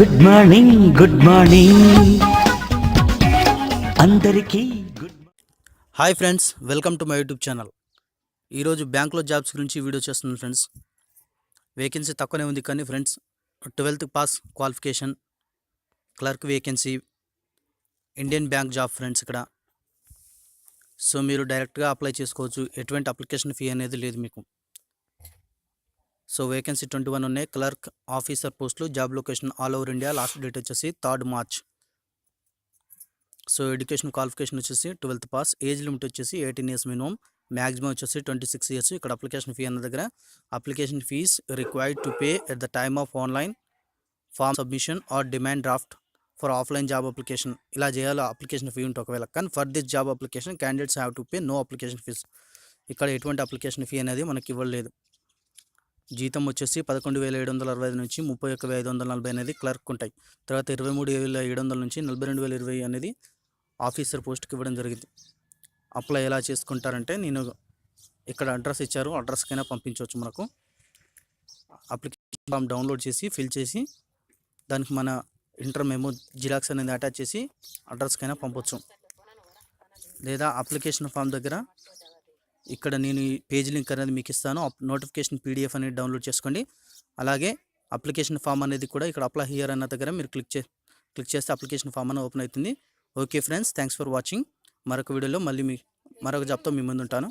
Good morning అందరికీ good. Hi friends, welcome to my YouTube channel. ఈరోజు బ్యాంక్లో jobs గురించి వీడియో చేస్తున్నాను ఫ్రెండ్స్. వేకెన్సీ తక్కువనే ఉంది కానీ friends 12th pass qualification, clerk vacancy, Indian bank job friends ఇక్కడ. సో మీరు డైరెక్ట్గా అప్లై చేసుకోవచ్చు, ఎటువంటి అప్లికేషన్ ఫీ అనేది లేదు మీకు. సో వేకెన్సీ 21 ఉన్నాయి. క్లర్క్ ఆఫీసర్ పోస్టులు, job location all over India. Last date వచ్చేసి 3rd March. So education qualification వచ్చేసి 12th పాస్. ఏజ్ లిమిట్ వచ్చేసి 18 years మినిమం. మ్యాక్సిమం వచ్చేసి 26 years. ఇక్కడ అప్లికేషన్ ఫీ అన్న దగ్గర application fees required to pay at the time of online form submission or demand draft for offline job application. ఇలా చేయాలి application fee ఉంటే ఒకవేళ. కానీ for this job application candidates have to pay no application fees. ఇక్కడ ఎటువంటి application fee అనేది మనకి ఇవ్వలేదు. జీతం వచ్చేసి 11,765 నుంచి 31,540 అనేది క్లర్క్ ఉంటాయి. తర్వాత 23,700 నుంచి 42,020 అనేది ఆఫీసర్ పోస్ట్కి ఇవ్వడం జరిగింది. అప్లై ఎలా చేసుకుంటారంటే, నేను ఇక్కడ అడ్రస్ ఇచ్చారు, అడ్రస్కైనా పంపించవచ్చు. మనకు అప్లికేషన్ ఫామ్ డౌన్లోడ్ చేసి ఫిల్ చేసి దానికి మన ఇంటర్ మెమో జిరాక్స్ అనేది అటాచ్ చేసి అడ్రస్కైనా పంపవచ్చు. లేదా అప్లికేషన్ ఫామ్ దగ్గర ఇక్కడ నేను ఈ పేజ్ లింక్ అనేది మీకు ఇస్తాను. నోటిఫికేషన్ PDF అనేది డౌన్లోడ్ చేసుకోండి. అలాగే అప్లికేషన్ ఫామ్ అనేది కూడా ఇక్కడ అప్లై హియర్ అన్న దగ్గర మీరు క్లిక్ చేస్తే అప్లికేషన్ ఫామ్ అనేది ఓపెన్ అవుతుంది. Okay friends, thanks for watching. మరొక వీడియోలో మళ్ళీ మరొక జాబ్తో మీ ముందు ఉంటాను.